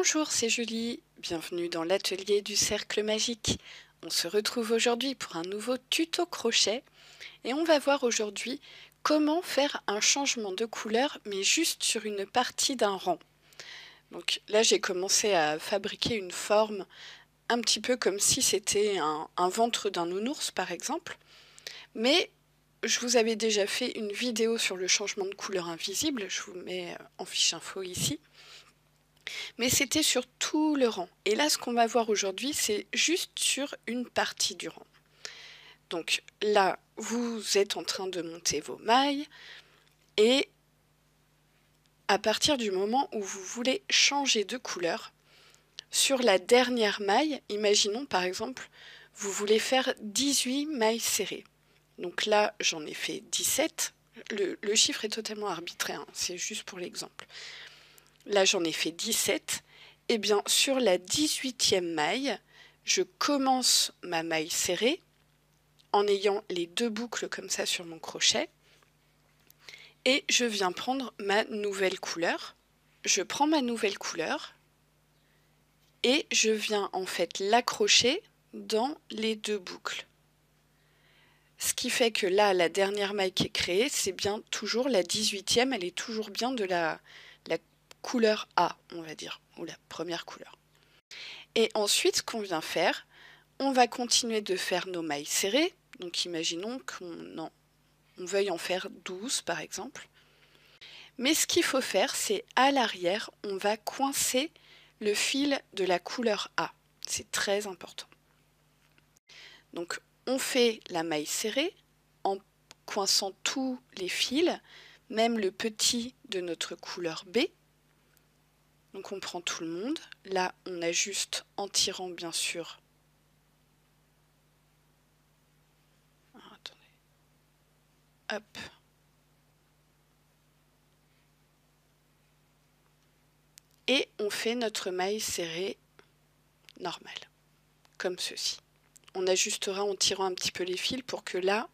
Bonjour, c'est Julie, bienvenue dans l'atelier du cercle magique. On se retrouve aujourd'hui pour un nouveau tuto crochet et on va voir aujourd'hui comment faire un changement de couleur mais juste sur une partie d'un rang. Donc là j'ai commencé à fabriquer une forme un petit peu comme si c'était un ventre d'un nounours par exemple, mais je vous avais déjà fait une vidéo sur le changement de couleur invisible, je vous mets en fiche info ici. Mais c'était sur tout le rang. Et là, ce qu'on va voir aujourd'hui, c'est juste sur une partie du rang. Donc là, vous êtes en train de monter vos mailles et à partir du moment où vous voulez changer de couleur, sur la dernière maille, imaginons par exemple, vous voulez faire 18 mailles serrées. Donc là, j'en ai fait 17. Le chiffre est totalement arbitraire, hein, c'est juste pour l'exemple. Là, j'en ai fait 17. Et bien, sur la 18e maille, je commence ma maille serrée en ayant les deux boucles comme ça sur mon crochet. Et je viens prendre ma nouvelle couleur. Je prends ma nouvelle couleur et je viens en fait l'accrocher dans les deux boucles. Ce qui fait que là, la dernière maille qui est créée, c'est bien toujours la 18e, elle est toujours bien de la couleur A, on va dire, ou la première couleur. Et ensuite, ce qu'on vient faire, on va continuer de faire nos mailles serrées. Donc imaginons qu'on veuille en faire 12 par exemple. Mais ce qu'il faut faire, c'est à l'arrière, on va coincer le fil de la couleur A. C'est très important. Donc on fait la maille serrée en coinçant tous les fils, même le petit de notre couleur B. Donc on prend tout le monde. Là, on ajuste en tirant bien sûr. Hop. Et on fait notre maille serrée normale, comme ceci. On ajustera en tirant un petit peu les fils pour que là,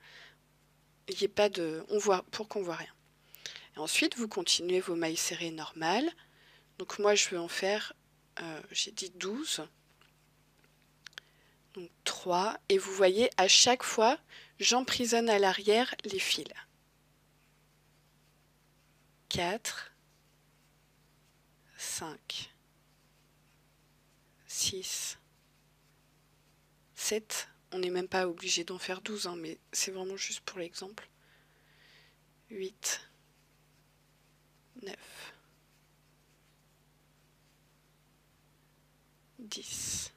il n'y ait pas de... pour qu'on voit rien. Et ensuite, vous continuez vos mailles serrées normales. Donc moi, je vais en faire, j'ai dit 12. Donc 3. Et vous voyez, à chaque fois, j'emprisonne à l'arrière les fils. 4, 5, 6, 7. On n'est même pas obligé d'en faire 12, hein, mais c'est vraiment juste pour l'exemple. 8, 9, 10,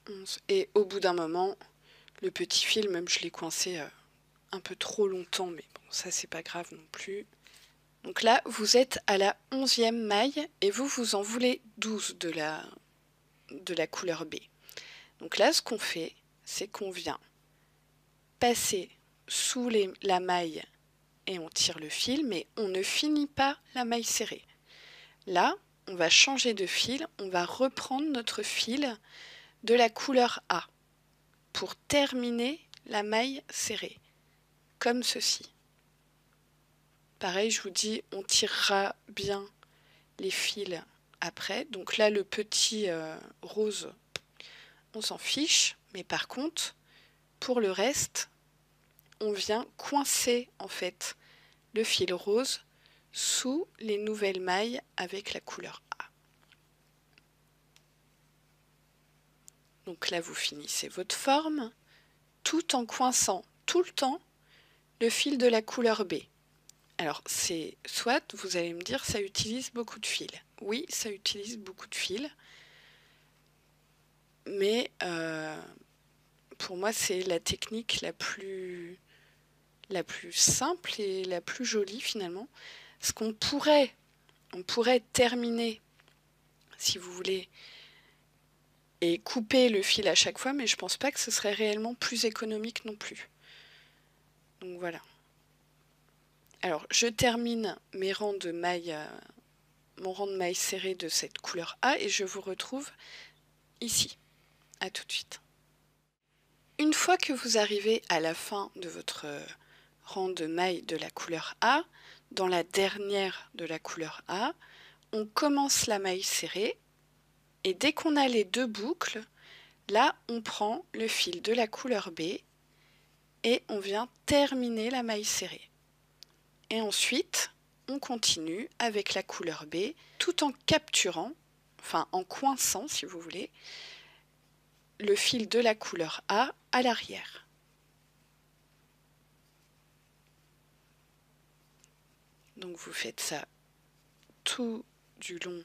11. Et au bout d'un moment, le petit fil, même je l'ai coincé un peu trop longtemps, mais bon, ça c'est pas grave non plus. Donc là, vous êtes à la 11e maille et vous en voulez 12 de la couleur B. Donc là, ce qu'on fait, c'est qu'on vient passer sous la maille et on tire le fil, mais on ne finit pas la maille serrée. Là, on va changer de fil, on va reprendre notre fil de la couleur A pour terminer la maille serrée, comme ceci. Pareil, je vous dis, on tirera bien les fils après. Donc là, le petit rose, on s'en fiche, mais par contre, pour le reste, on vient coincer en fait le fil rose sous les nouvelles mailles avec la couleur A. Donc là, vous finissez votre forme tout en coinçant tout le temps le fil de la couleur B. Alors, c'est soit, vous allez me dire, ça utilise beaucoup de fils. Oui, ça utilise beaucoup de fils. Mais pour moi, c'est la technique la plus simple et la plus jolie finalement. Ce qu'on pourrait terminer, si vous voulez, et couper le fil à chaque fois, mais je pense pas que ce serait réellement plus économique non plus. Donc voilà. Alors, je termine mes rangs de mailles, mon rang de mailles serrées de cette couleur A et je vous retrouve ici. À tout de suite. Une fois que vous arrivez à la fin de votre rang de mailles de la couleur A, dans la dernière de la couleur A, on commence la maille serrée et dès qu'on a les deux boucles, là on prend le fil de la couleur B et on vient terminer la maille serrée. Et ensuite, on continue avec la couleur B tout en capturant, enfin en coinçant si vous voulez, le fil de la couleur A à l'arrière. Donc vous faites ça tout du long.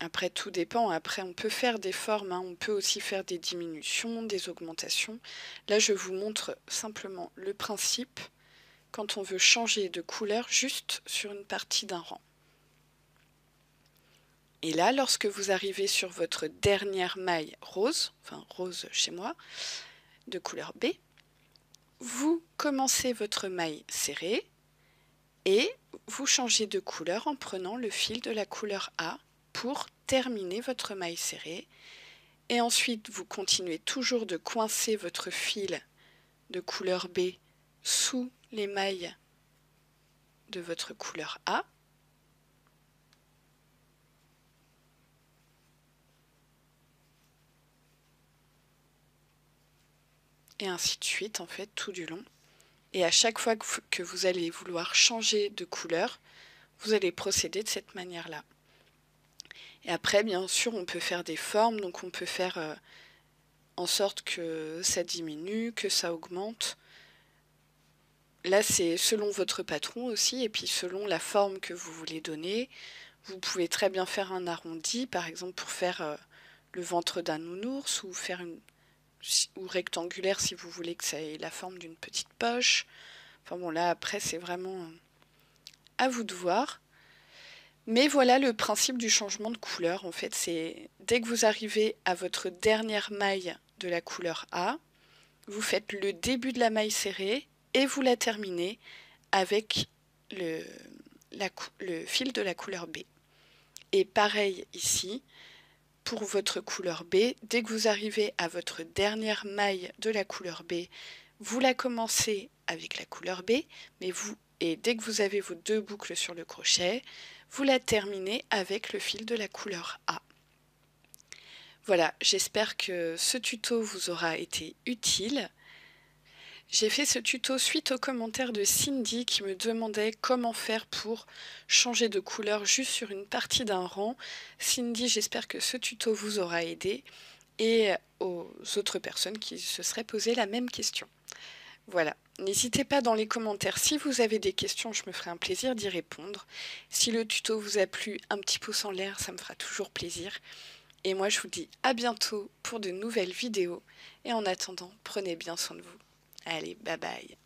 Après, tout dépend. Après, on peut faire des formes, hein. On peut aussi faire des diminutions, des augmentations. Là, je vous montre simplement le principe quand on veut changer de couleur juste sur une partie d'un rang. Et là, lorsque vous arrivez sur votre dernière maille rose, enfin rose chez moi, de couleur B, vous commencez votre maille serrée et vous changez de couleur en prenant le fil de la couleur A pour terminer votre maille serrée. Et ensuite, vous continuez toujours de coincer votre fil de couleur B sous les mailles de votre couleur A. Et ainsi de suite, en fait, tout du long. Et à chaque fois que vous allez vouloir changer de couleur, vous allez procéder de cette manière-là. Et après, bien sûr, on peut faire des formes, donc on peut faire en sorte que ça diminue, que ça augmente. Là, c'est selon votre patron aussi, et puis selon la forme que vous voulez donner. Vous pouvez très bien faire un arrondi, par exemple pour faire le ventre d'un nounours, ou faire ou rectangulaire si vous voulez que ça ait la forme d'une petite poche. Enfin bon, là, après, c'est vraiment à vous de voir. Mais voilà le principe du changement de couleur. En fait, c'est dès que vous arrivez à votre dernière maille de la couleur A, vous faites le début de la maille serrée et vous la terminez avec le fil de la couleur B. Et pareil ici, pour votre couleur B, dès que vous arrivez à votre dernière maille de la couleur B, vous la commencez avec la couleur B, et dès que vous avez vos deux boucles sur le crochet, vous la terminez avec le fil de la couleur A. Voilà, j'espère que ce tuto vous aura été utile. J'ai fait ce tuto suite aux commentaires de Cindy qui me demandait comment faire pour changer de couleur juste sur une partie d'un rang. Cindy, j'espère que ce tuto vous aura aidé et aux autres personnes qui se seraient posé la même question. Voilà, n'hésitez pas dans les commentaires si vous avez des questions, je me ferai un plaisir d'y répondre. Si le tuto vous a plu, un petit pouce en l'air, ça me fera toujours plaisir. Et moi je vous dis à bientôt pour de nouvelles vidéos et en attendant, prenez bien soin de vous. Allez, bye bye.